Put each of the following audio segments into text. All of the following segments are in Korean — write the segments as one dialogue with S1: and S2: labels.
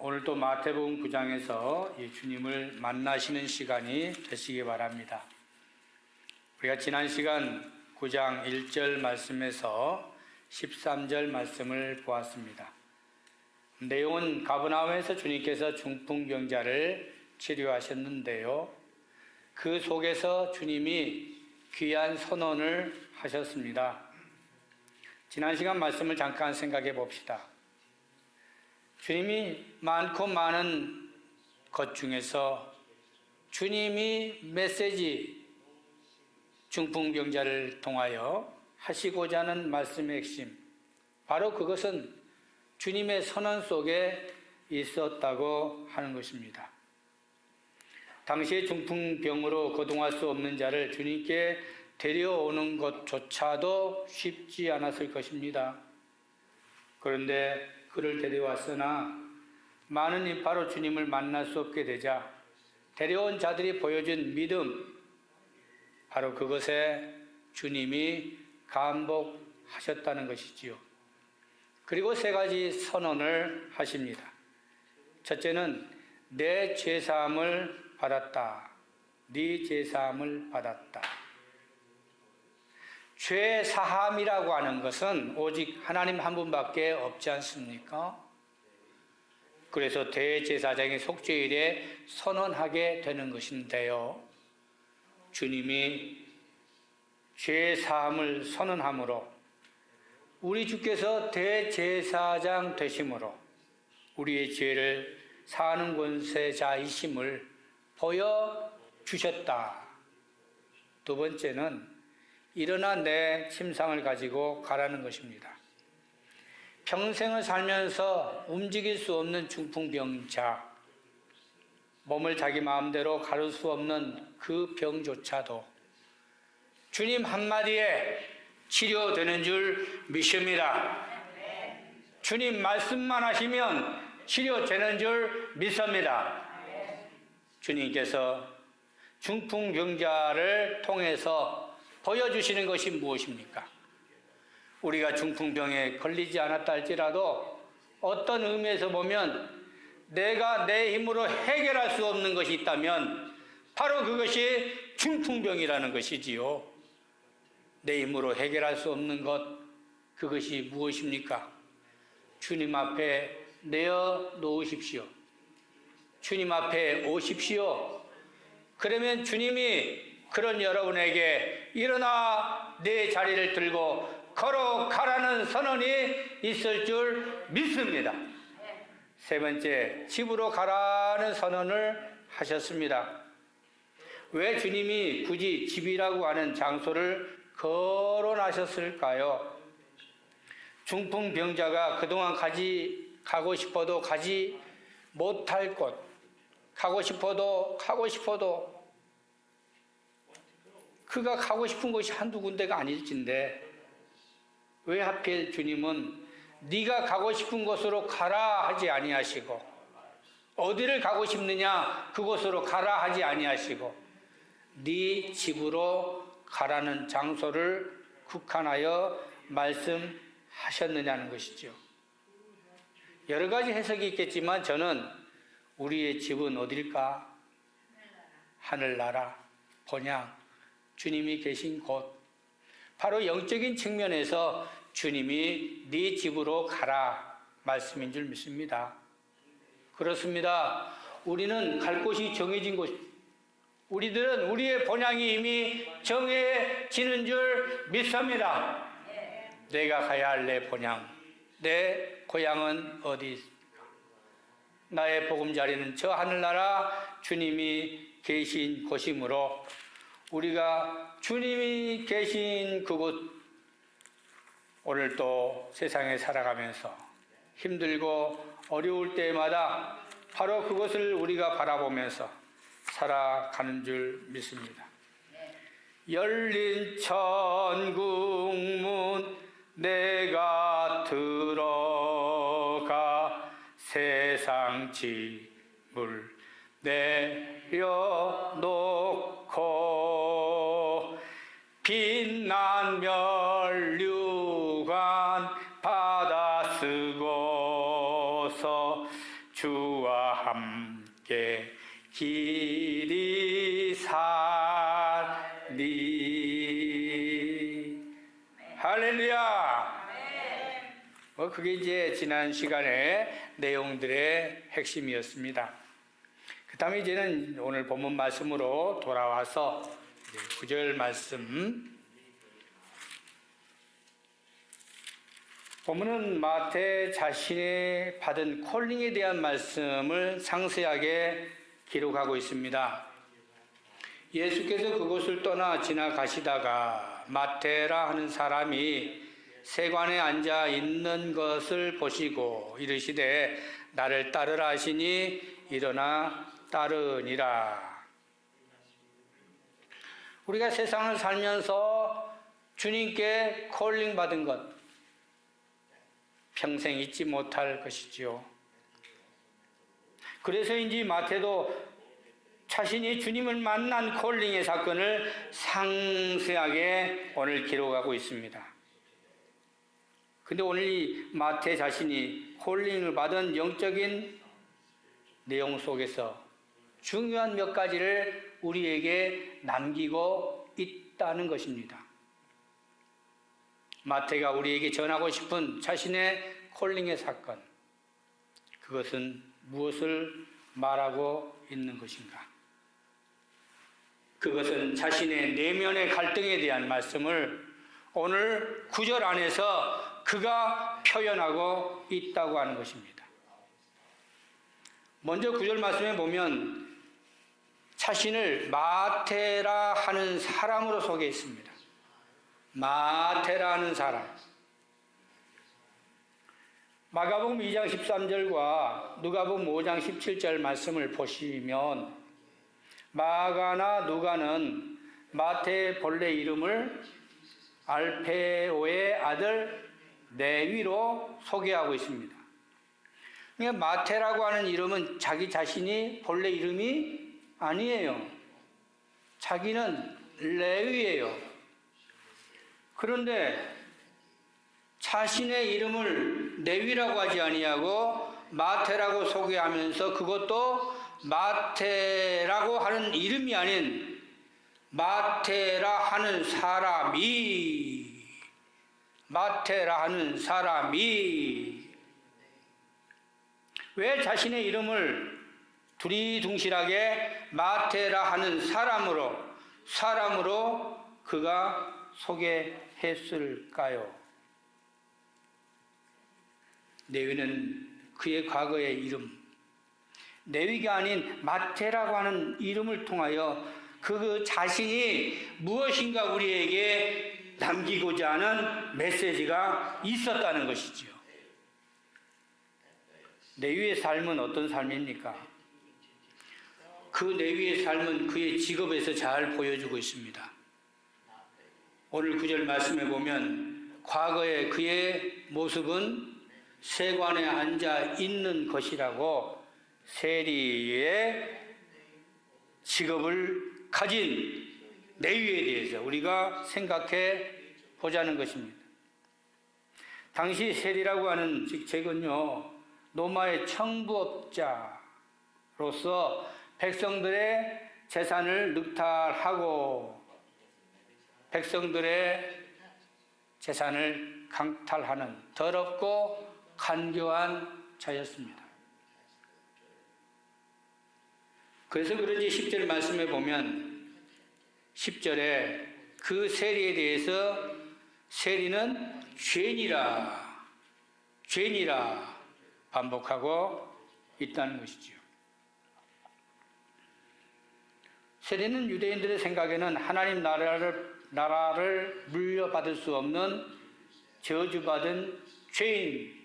S1: 오늘도 마태복음 9장에서 이 주님을 만나시는 시간이 되시기 바랍니다. 우리가 지난 시간 9장 1절 말씀에서 13절 말씀을 보았습니다. 내용은 가버나움에서 주님께서 중풍병자를 치료하셨는데요. 그 속에서 주님이 귀한 선언을 하셨습니다. 지난 시간 말씀을 잠깐 생각해 봅시다. 주님이 많고 많은 것 중에서 주님이 메시지 중풍병자를 통하여 하시고자 하는 말씀의 핵심, 바로 그것은 주님의 선언 속에 있었다고 하는 것입니다. 당시에 중풍병으로 거동할 수 없는 자를 주님께 데려오는 것조차도 쉽지 않았을 것입니다. 그런데 그를 데려왔으나 많은 인파로 주님을 만날 수 없게 되자 데려온 자들이 보여준 믿음, 바로 그것에 주님이 감복하셨다는 것이지요. 그리고 세 가지 선언을 하십니다. 첫째는 내 죄사함을 받았다. 네 죄사함을 받았다. 죄 사함이라고 하는 것은 오직 하나님 한 분밖에 없지 않습니까? 그래서 대제사장의 속죄일에 선언하게 되는 것인데요. 주님이 죄 사함을 선언함으로 우리 주께서 대제사장 되심으로 우리의 죄를 사하는 권세자이심을 보여주셨다. 두 번째는 일어나 내 침상을 가지고 가라는 것입니다. 평생을 살면서 움직일 수 없는 중풍병자, 몸을 자기 마음대로 가를 수 없는 그 병조차도 주님 한마디에 치료되는 줄 믿습니다. 주님 말씀만 하시면 치료되는 줄 믿습니다. 주님께서 중풍병자를 통해서 보여주시는 것이 무엇입니까? 우리가 중풍병에 걸리지 않았다 할지라도 어떤 의미에서 보면 내가 내 힘으로 해결할 수 없는 것이 있다면 바로 그것이 중풍병이라는 것이지요. 내 힘으로 해결할 수 없는 것, 그것이 무엇입니까? 주님 앞에 내어 놓으십시오. 주님 앞에 오십시오. 그러면 주님이 그런 여러분에게 일어나 내 자리를 들고 걸어가라는 선언이 있을 줄 믿습니다. 세 번째, 집으로 가라는 선언을 하셨습니다. 왜 주님이 굳이 집이라고 하는 장소를 거론하셨을까요? 중풍병자가 그동안 가고 싶어도 가지 못할 곳, 가고 싶어도 그가 가고 싶은 곳이 한두 군데가 아닐진데 왜 하필 주님은 네가 가고 싶은 곳으로 가라 하지 아니하시고 어디를 가고 싶느냐 그곳으로 가라 하지 아니하시고 네 집으로 가라는 장소를 국한하여 말씀하셨느냐는 것이죠. 여러 가지 해석이 있겠지만 저는 우리의 집은 어딜까? 하늘나라, 본향, 주님이 계신 곳, 바로 영적인 측면에서 주님이 네 집으로 가라 말씀인 줄 믿습니다. 그렇습니다. 우리는 갈 곳이 정해진 곳, 우리들은 우리의 본향이 이미 정해지는 줄 믿습니다. 내가 가야 할 내 본향, 내 고향은 어디 있습니까? 나의 보금자리는 저 하늘나라 주님이 계신 곳이므로 우리가 주님이 계신 그곳, 오늘 또 세상에 살아가면서 힘들고 어려울 때마다 바로 그것을 우리가 바라보면서 살아가는 줄 믿습니다. 열린 천국문 내가 들어가 세상 짐을 내려놓고 빛난 멸류관 받아 쓰고서 주와 함께 길이 살리. 할렐루야. 그게 이제 지난 시간의 내용들의 핵심이었습니다. 그 다음에 이제는 오늘 본문 말씀으로 돌아와서 9절 말씀. 본문은 마태 자신이 받은 콜링에 대한 말씀을 상세하게 기록하고 있습니다. 예수께서 그곳을 떠나 지나가시다가 마태라 하는 사람이 세관에 앉아 있는 것을 보시고 이르시되 나를 따르라 하시니 일어나 따르니라. 우리가 세상을 살면서 주님께 콜링 받은 것 평생 잊지 못할 것이지요. 그래서인지 마태도 자신이 주님을 만난 콜링의 사건을 상세하게 오늘 기록하고 있습니다. 근데 오늘 이 마태 자신이 콜링을 받은 영적인 내용 속에서 중요한 몇 가지를 우리에게 남기고 있다는 것입니다. 마태가 우리에게 전하고 싶은 자신의 콜링의 사건, 그것은 무엇을 말하고 있는 것인가? 그것은 자신의 내면의 갈등에 대한 말씀을 오늘 9절 안에서 그가 표현하고 있다고 하는 것입니다. 먼저 9절 말씀에 보면 자신을 마태라 하는 사람으로 소개했습니다. 마태라는 사람. 마가복음 2장 13절과 누가복음 5장 17절 말씀을 보시면 마가나 누가는 마태의 본래 이름을 알페오의 아들 네위로 소개하고 있습니다. 그러니까 마태라고 하는 이름은 자기 자신이 본래 이름이 아니에요. 자기는 레위예요. 그런데 자신의 이름을 네위라고 하지 아니하고 마태라고 소개하면서 그것도 마태라고 하는 이름이 아닌 마태라 하는 사람이 왜 자신의 이름을 두리둥실하게 마태라 하는 사람으로 그가 소개했을까요? 네위는 그의 과거의 이름, 네위가 아닌 마태라고 하는 이름을 통하여 그 자신이 무엇인가 우리에게 남기고자 하는 메시지가 있었다는 것이지요. 네위의 삶은 어떤 삶입니까? 그 네위의 삶은 그의 직업에서 잘 보여주고 있습니다. 오늘 9절 말씀에 보면 과거의 그의 모습은 세관에 앉아 있는 것이라고 세리의 직업을 가진 레위에 대해서 우리가 생각해 보자는 것입니다. 당시 세리라고 하는 직책은요, 로마의 청부업자로서 백성들의 재산을 늑탈하고 백성들의 재산을 강탈하는 더럽고 간교한 자였습니다. 그래서 그런지 10절 말씀에 보면 10절에 그 세리에 대해서 세리는 죄니라 반복하고 있다는 것이죠. 세리는 유대인들의 생각에는 하나님 나라를 물려받을 수 없는 저주받은 죄인.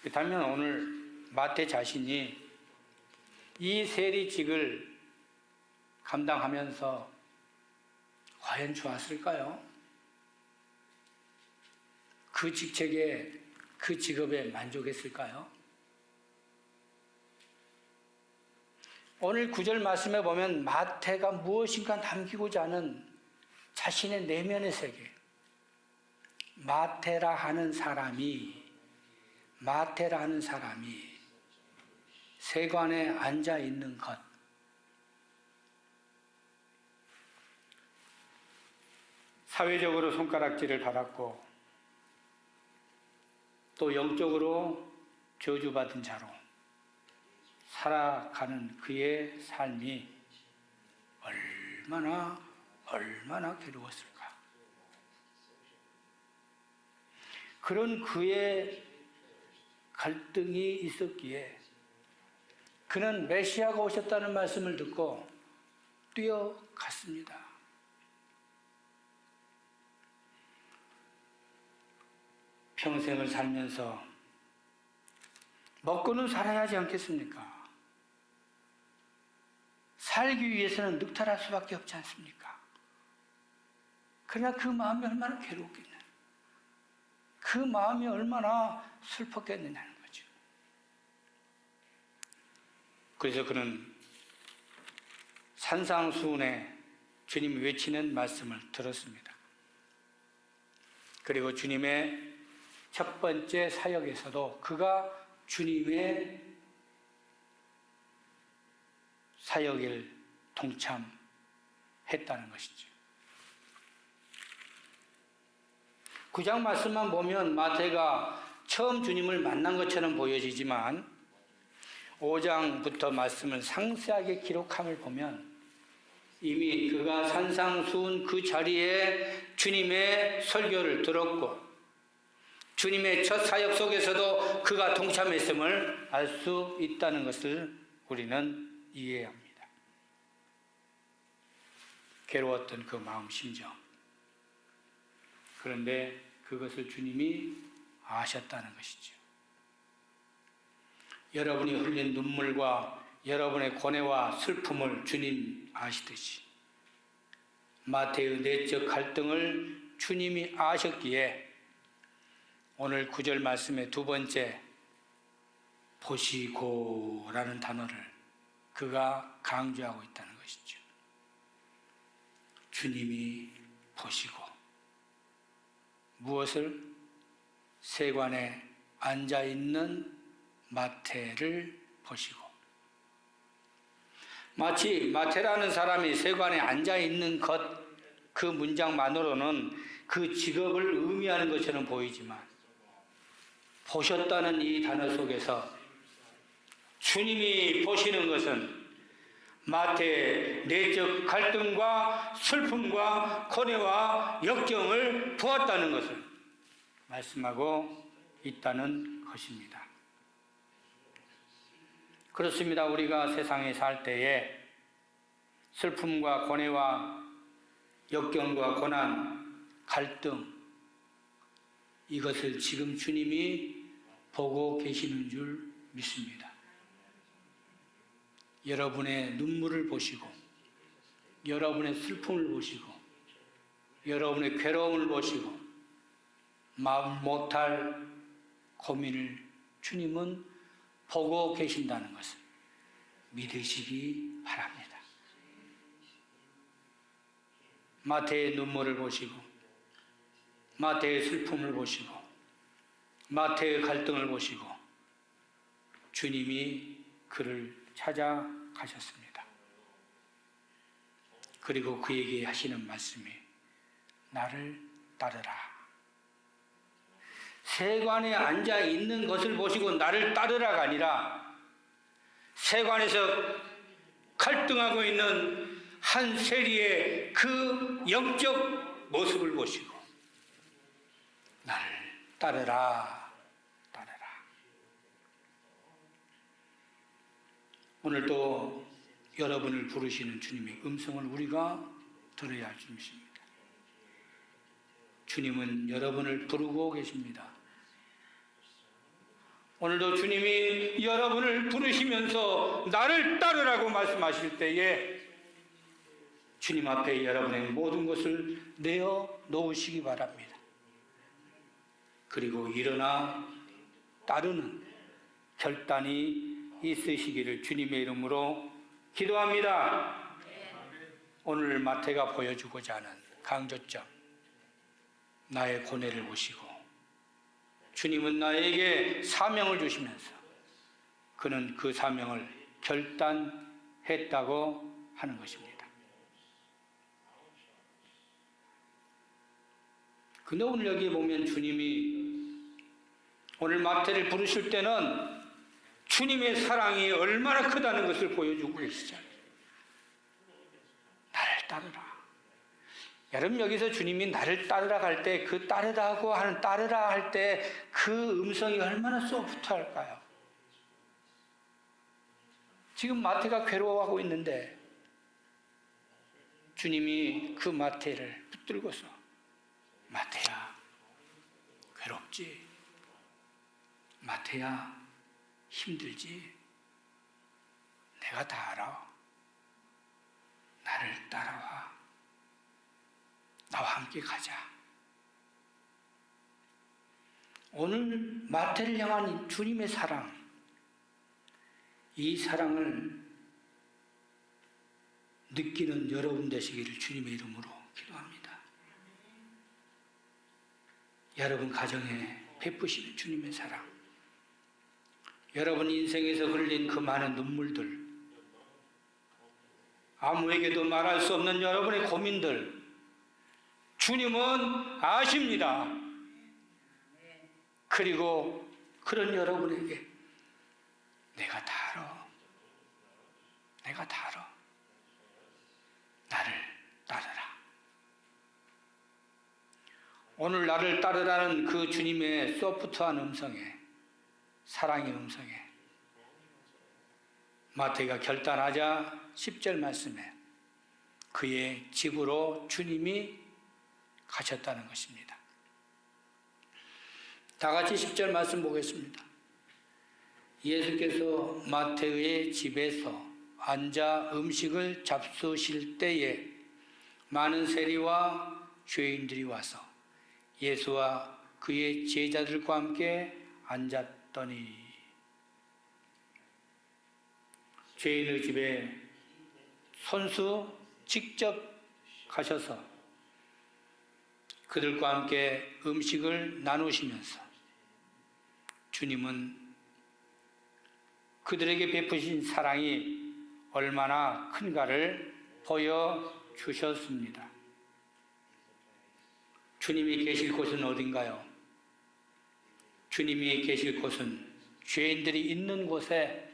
S1: 그렇다면 오늘 마태 자신이 이 세리직을 감당하면서 과연 좋았을까요? 그 직책에, 그 직업에 만족했을까요? 오늘 9절 말씀에 보면 마태가 무엇인가 남기고자 하는 자신의 내면의 세계, 마태라 하는 사람이 마태라는 사람이 세관에 앉아 있는 것, 사회적으로 손가락질을 받았고 또 영적으로 저주받은 자로 살아가는 그의 삶이 얼마나 괴로웠을까. 그런 그의 갈등이 있었기에 그는 메시아가 오셨다는 말씀을 듣고 뛰어갔습니다. 평생을 살면서 먹고는 살아야 하지 않겠습니까? 살기 위해서는 늑탈할 수밖에 없지 않습니까? 그러나 그 마음이 얼마나 괴롭겠냐, 그 마음이 얼마나 슬펐겠느냐는 거죠. 그래서 그는 산상수훈에 주님이 외치는 말씀을 들었습니다. 그리고 주님의 첫 번째 사역에서도 그가 주님의 사역을 동참했다는 것이죠. 9장 말씀만 보면 마태가 처음 주님을 만난 것처럼 보여지지만 5장부터 말씀을 상세하게 기록함을 보면 이미 그가 산상수훈 그 자리에 주님의 설교를 들었고 주님의 첫 사역 속에서도 그가 동참했음을 알 수 있다는 것을 우리는 이해합니다. 괴로웠던 그 마음 심정, 그런데 그것을 주님이 아셨다는 것이죠. 여러분이 흘린 눈물과 여러분의 고뇌와 슬픔을 주님 아시듯이 마태의 내적 갈등을 주님이 아셨기에 오늘 9절 말씀의 두 번째 보시고라는 단어를 그가 강조하고 있다는 것이죠. 주님이 보시고 무엇을? 세관에 앉아있는 마태를 보시고, 마치 마태라는 사람이 세관에 앉아있는 것, 그 문장만으로는 그 직업을 의미하는 것처럼 보이지만 보셨다는 이 단어 속에서 주님이 보시는 것은 마태의 내적 갈등과 슬픔과 고뇌와 역경을 보았다는 것을 말씀하고 있다는 것입니다. 그렇습니다. 우리가 세상에 살 때에 슬픔과 고뇌와 역경과 고난, 갈등, 이것을 지금 주님이 보고 계시는 줄 믿습니다. 여러분의 눈물을 보시고, 여러분의 슬픔을 보시고, 여러분의 괴로움을 보시고, 마음 못할 고민을 주님은 보고 계신다는 것을 믿으시기 바랍니다. 마태의 눈물을 보시고, 마태의 슬픔을 보시고, 마태의 갈등을 보시고, 주님이 그를 찾아가셨습니다. 그리고 그에게 하시는 말씀이 나를 따르라. 세관에 앉아 있는 것을 보시고 나를 따르라가 아니라 세관에서 갈등하고 있는 한 세리의 그 영적 모습을 보시고 나를 따르라, 따르라. 오늘도 여러분을 부르시는 주님의 음성을 우리가 들어야 할 것입니다. 주님은 여러분을 부르고 계십니다. 오늘도 주님이 여러분을 부르시면서 나를 따르라고 말씀하실 때에 주님 앞에 여러분의 모든 것을 내어 놓으시기 바랍니다. 그리고 일어나 따르는 결단이 있으시기를 주님의 이름으로 기도합니다. 오늘 마태가 보여주고자 하는 강조점, 나의 고뇌를 보시고 주님은 나에게 사명을 주시면서 그는 그 사명을 결단했다고 하는 것입니다. 근데 오늘 여기 보면 주님이 오늘 마태를 부르실 때는 주님의 사랑이 얼마나 크다는 것을 보여주고 계시잖아요. 나를 따르라. 여러분, 여기서 주님이 나를 따르라 할 때 그 따르라고 하는 따르라 할 때 그 음성이 얼마나 소프트할까요? 지금 마태가 괴로워하고 있는데 주님이 그 마태를 붙들고서 마태야, 괴롭지? 마태야, 힘들지? 내가 다 알아. 나를 따라와. 나와 함께 가자. 오늘 마태를 향한 주님의 사랑, 이 사랑을 느끼는 여러분 되시기를 주님의 이름으로 기도합니다. 여러분 가정에 베푸시는 주님의 사랑, 여러분 인생에서 흘린 그 많은 눈물들, 아무에게도 말할 수 없는 여러분의 고민들, 주님은 아십니다. 그리고 그런 여러분에게 내가 다 알아. 내가 다 알아. 나를 따르라. 오늘 나를 따르라는 그 주님의 소프트한 음성에, 사랑의 음성에 마태가 결단하자 10절 말씀에 그의 집으로 주님이 가셨다는 것입니다. 다 같이 10절 말씀 보겠습니다. 예수께서 마태의 집에서 앉아 음식을 잡수실 때에 많은 세리와 죄인들이 와서 예수와 그의 제자들과 함께 앉았더니, 죄인의 집에 손수 직접 가셔서 그들과 함께 음식을 나누시면서 주님은 그들에게 베푸신 사랑이 얼마나 큰가를 보여주셨습니다. 주님이 계실 곳은 어딘가요? 주님이 계실 곳은 죄인들이 있는 곳에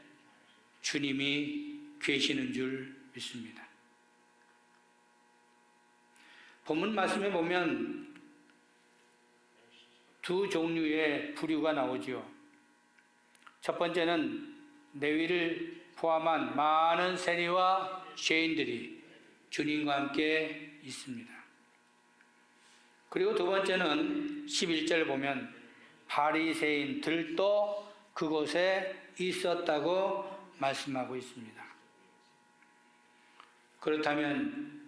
S1: 주님이 계시는 줄 믿습니다. 본문 말씀에 보면 두 종류의 부류가 나오지요. 첫 번째는 레위를 포함한 많은 세리와 죄인들이 주님과 함께 있습니다. 그리고 두 번째는 11절 보면 바리새인들도 그곳에 있었다고 말씀하고 있습니다. 그렇다면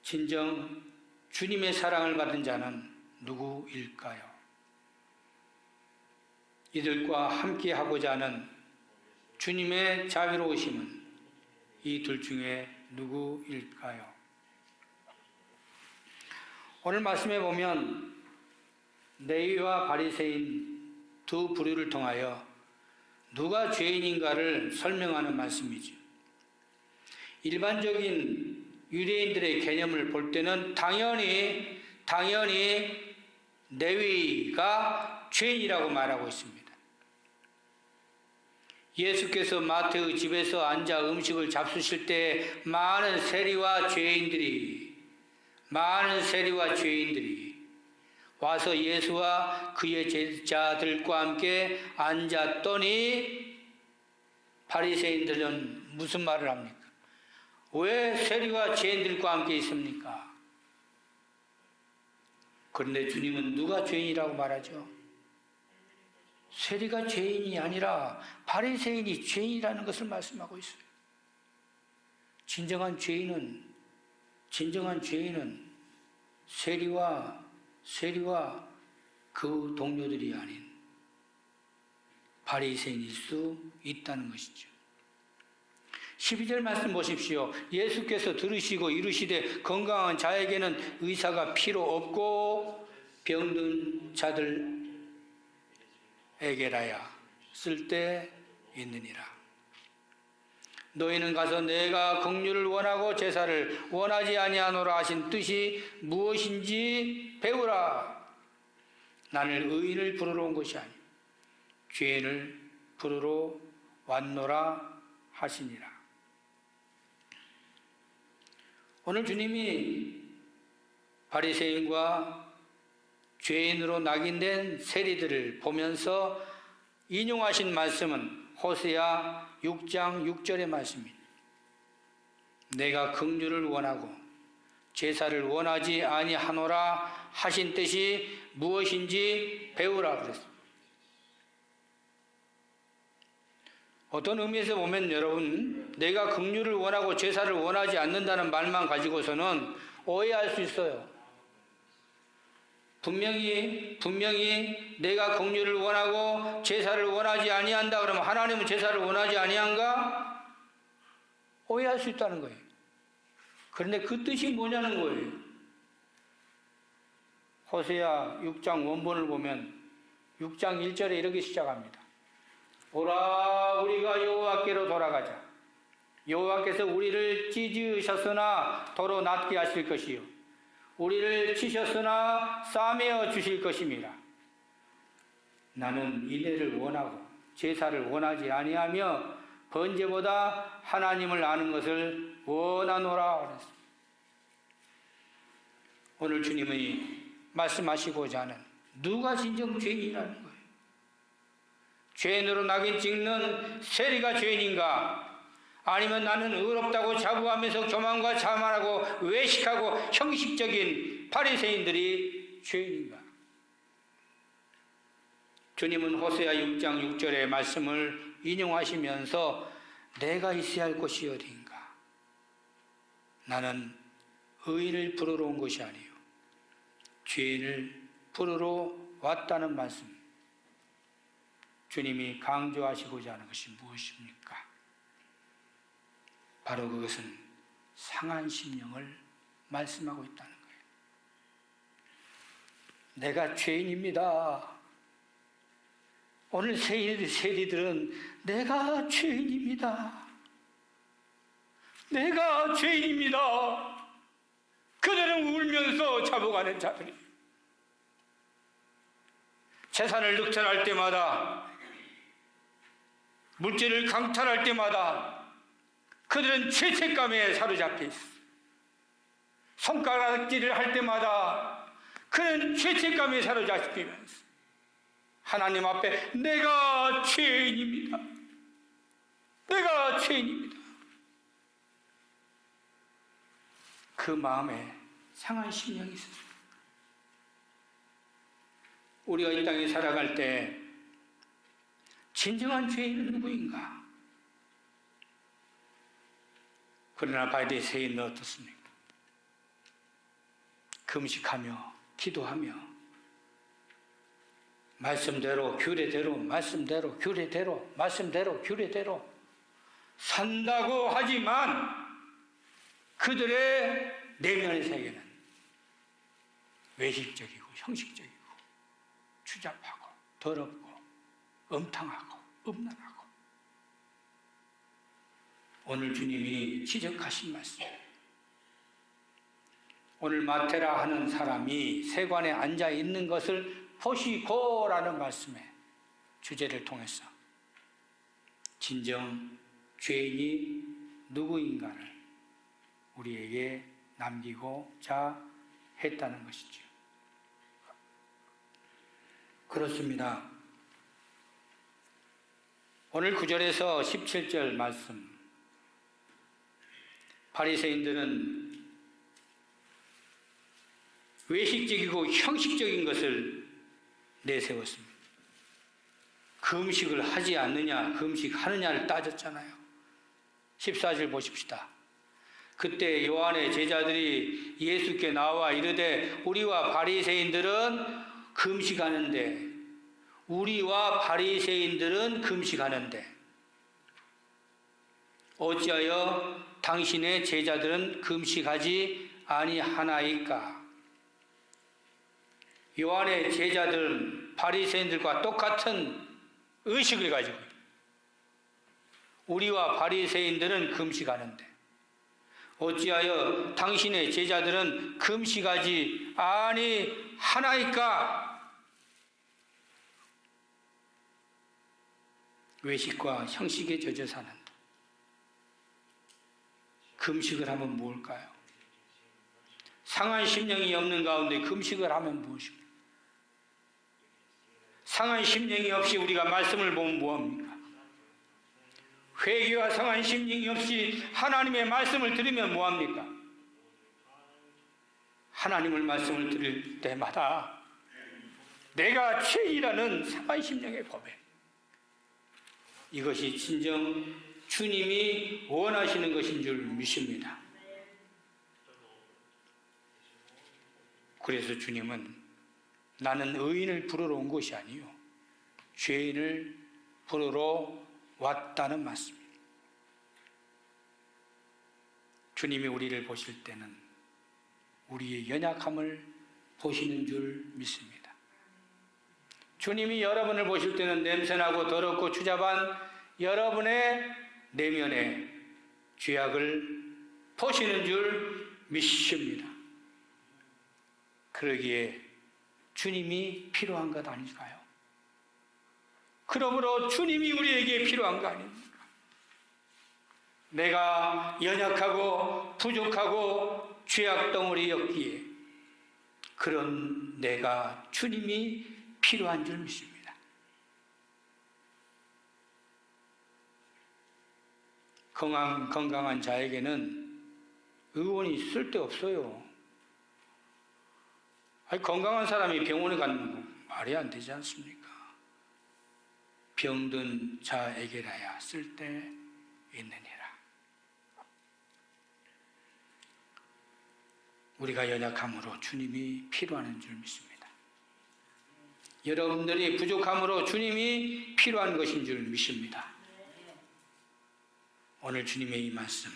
S1: 진정 주님의 사랑을 받은 자는 누구일까요? 이들과 함께 하고자 하는 주님의 자비로우심은 이 둘 중에 누구일까요? 오늘 말씀에 보면 레위와 바리새인 두 부류를 통하여 누가 죄인인가를 설명하는 말씀이죠. 일반적인 유대인들의 개념을 볼 때는 당연히 레위가 죄인이라고 말하고 있습니다. 예수께서 마태의 집에서 앉아 음식을 잡수실 때 많은 세리와 죄인들이 와서 예수와 그의 제자들과 함께 앉았더니 바리새인들은 무슨 말을 합니까? 왜 세리와 죄인들과 함께 있습니까? 그런데 주님은 누가 죄인이라고 말하죠? 세리가 죄인이 아니라 바리새인이 죄인이라는 것을 말씀하고 있어요. 진정한 죄인은 세리와 그 동료들이 아닌 바리새인일 수 있다는 것이죠. 12절 말씀 보십시오. 예수께서 들으시고 이르시되 건강한 자에게는 의사가 필요 없고 병든 자들에게라야 쓸데 있느니라. 너희는 가서 내가 긍휼을 원하고 제사를 원하지 아니하노라 하신 뜻이 무엇인지 배우라. 나는 의인을 부르러 온 것이 아니요 죄인을 부르러 왔노라 하시니라. 오늘 주님이 바리새인과 죄인으로 낙인된 세리들을 보면서 인용하신 말씀은 호세아 6장 6절의 말씀입니다. 내가 긍휼을 원하고 제사를 원하지 아니하노라 하신 뜻이 무엇인지 배우라 그랬습니다. 어떤 의미에서 보면 여러분, 내가 긍휼을 원하고 제사를 원하지 않는다는 말만 가지고서는 오해할 수 있어요. 분명히 내가 긍휼을 원하고 제사를 원하지 아니한다 그러면 하나님은 제사를 원하지 아니한가? 오해할 수 있다는 거예요. 그런데 그 뜻이 뭐냐는 거예요. 호세아 6장 원본을 보면 6장 1절에 이렇게 시작합니다. 오라 우리가 여호와께로 돌아가자. 여호와께서 우리를 찢으셨으나 도로 낫게 하실 것이요 우리를 치셨으나 싸매어 주실 것임이라. 나는 인애를 원하고 제사를 원하지 아니하며 번제보다 하나님을 아는 것을 원하노라 그랬습니다. 오늘 주님이 말씀하시고자 하는 누가 진정 죄인이라는 거예요. 죄인으로 낙인 찍는 세리가 죄인인가? 아니면 나는 의롭다고 자부하면서 교만과 자만하고 외식하고 형식적인 바리새인들이 죄인인가? 주님은 호세아 6장 6절의 말씀을 인용하시면서 내가 있어야 할 곳이 어디인가? 나는 의인을 부르러 온 것이 아니요 죄인을 부르러 왔다는 말씀. 주님이 강조하시고자 하는 것이 무엇입니까? 바로 그것은 상한 심령을 말씀하고 있다는 거예요. 내가 죄인입니다. 오늘 세리들은 내가 죄인입니다. 내가 죄인입니다. 그들은 울면서 자복하는 자들이 재산을 늑탈할 때마다 물질을 강탈할 때마다 그들은 죄책감에 사로잡혀 있어. 손가락질을 할 때마다 그는 죄책감에 사로잡히면서 하나님 앞에 내가 죄인입니다. 내가 죄인입니다. 그 마음에 상한 심령이 있었습니다. 우리가 이 땅에 살아갈 때 진정한 죄인은 누구인가? 그러나 바리새인은 어떻습니까? 금식하며 기도하며 말씀대로 규례대로 산다고 하지만 그들의 내면의 세계는 외식적이고 형식적이고 추잡하고 더럽고 음탕하고 음란하고. 오늘 주님이 지적하신 말씀, 오늘 마테라 하는 사람이 세관에 앉아 있는 것을 보시고라는 말씀의 주제를 통해서 진정 죄인이 누구인가를 우리에게 남기고자 했다는 것이죠. 그렇습니다. 오늘 9절에서 17절 말씀, 바리새인들은 외식적이고 형식적인 것을 내세웠습니다. 금식을 하지 않느냐, 금식하느냐를 따졌잖아요. 14절 보십시다. 그때 요한의 제자들이 예수께 나와 이르되 우리와 바리새인들은 금식하는데 어찌하여 당신의 제자들은 금식하지 아니하나이까? 요한의 제자들은 바리새인들과 똑같은 의식을 가지고 있어요. 우리와 바리새인들은 금식하는데 어찌하여 당신의 제자들은 금식하지 아니하나이까? 외식과 형식에 젖어 사는다. 금식을 하면 뭘까요? 상한 심령이 없는 가운데 금식을 하면 무엇입니까? 상한 심령이 없이 우리가 말씀을 보면 뭐합니까? 회개와 상한 심령이 없이 하나님의 말씀을 들으면 뭐합니까? 하나님의 말씀을 들을 때마다 내가 죄인이라는 상한 심령의 법에 이것이 진정 주님이 원하시는 것인 줄 믿습니다. 그래서 주님은 나는 의인을 부르러 온 것이 아니요 죄인을 부르러 왔다는 말씀입니다. 주님이 우리를 보실 때는 우리의 연약함을 보시는 줄 믿습니다. 주님이 여러분을 보실 때는 냄새나고 더럽고 추잡한 여러분의 내면의 죄악을 보시는 줄 믿습니다. 그러기에 주님이 필요한 것 아닐까요? 그러므로 주님이 우리에게 필요한 거 아닙니까? 내가 연약하고 부족하고 죄악덩어리였기에 그런 내가 주님이 필요한 줄 믿습니다. 건강한 자에게는 의원이 쓸데없어요. 아니, 건강한 사람이 병원에 가는 거 말이 안 되지 않습니까? 병든 자에게라야 쓸데있느니라. 우리가 연약함으로 주님이 필요한 줄 믿습니다. 여러분들이 부족함으로 주님이 필요한 것인 줄 믿습니다. 오늘 주님의 이 말씀,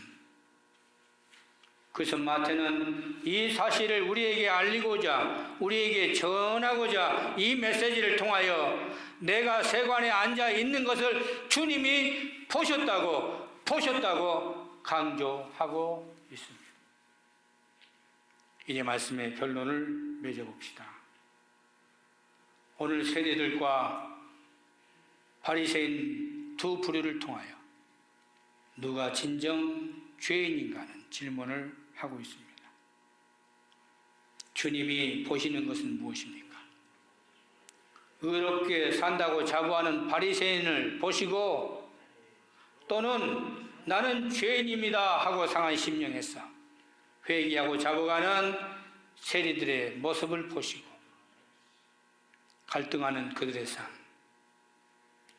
S1: 그래서 마태는 이 사실을 우리에게 알리고자, 우리에게 전하고자 이 메시지를 통하여 내가 세관에 앉아 있는 것을 주님이 보셨다고 강조하고 있습니다. 이제 말씀의 결론을 맺어봅시다. 오늘 세대들과 바리새인 두 부류를 통하여 누가 진정 죄인인가는 질문을 하고 있습니다. 주님이 보시는 것은 무엇입니까? 의롭게 산다고 자부하는 바리새인을 보시고 또는 나는 죄인입니다 하고 상한 심령에서 회개하고 자복하는 세리들의 모습을 보시고 갈등하는 그들의 삶,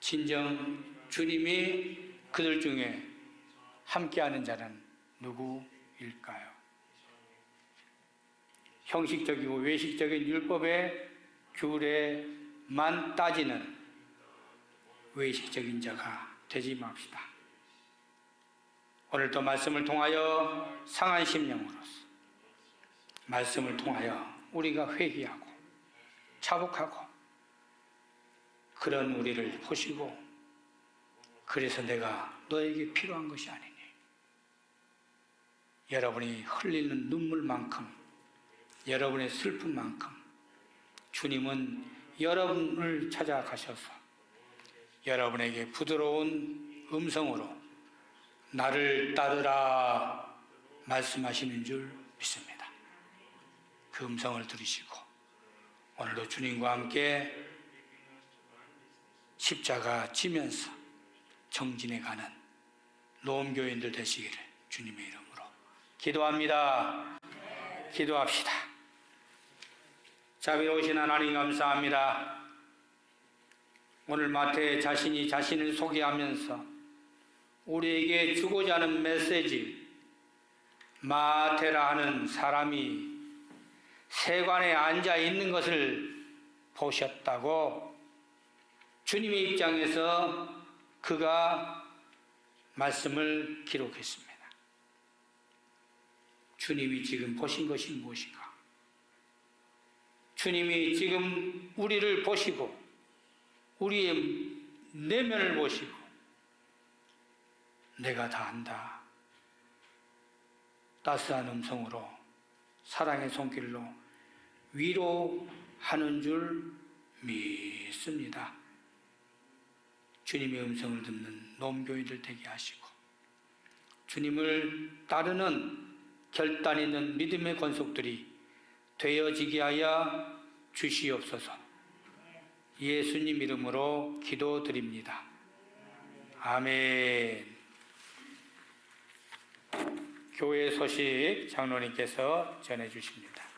S1: 진정 주님이 그들 중에 함께하는 자는 누구일까요? 형식적이고 외식적인 율법의 규례만 따지는 외식적인 자가 되지 맙시다. 오늘도 말씀을 통하여 상한 심령으로서 말씀을 통하여 우리가 회개하고 자복하고 그런 우리를 보시고 그래서 내가 너에게 필요한 것이 아니니 여러분이 흘리는 눈물만큼 여러분의 슬픔만큼 주님은 여러분을 찾아가셔서 여러분에게 부드러운 음성으로 나를 따르라 말씀하시는 줄 믿습니다. 그 음성을 들으시고 오늘도 주님과 함께 십자가 지면서 정진해 가는 노음교인들 되시기를 주님의 이름으로 기도합니다. 기도합시다. 자비로우신 하나님 감사합니다. 오늘 마태 자신이 자신을 소개하면서 우리에게 주고자 하는 메시지, 마태라 하는 사람이 세관에 앉아 있는 것을 보셨다고 주님의 입장에서 그가 말씀을 기록했습니다. 주님이 지금 보신 것이 무엇인가? 주님이 지금 우리를 보시고 우리의 내면을 보시고 내가 다 안다. 따스한 음성으로 사랑의 손길로 위로하는 줄 믿습니다. 주님의 음성을 듣는 노음교회들 되게 하시고 주님을 따르는 결단 있는 믿음의 권속들이 되어지게 하여 주시옵소서. 예수님 이름으로 기도드립니다. 아멘. 교회 소식 장로님께서 전해 주십니다.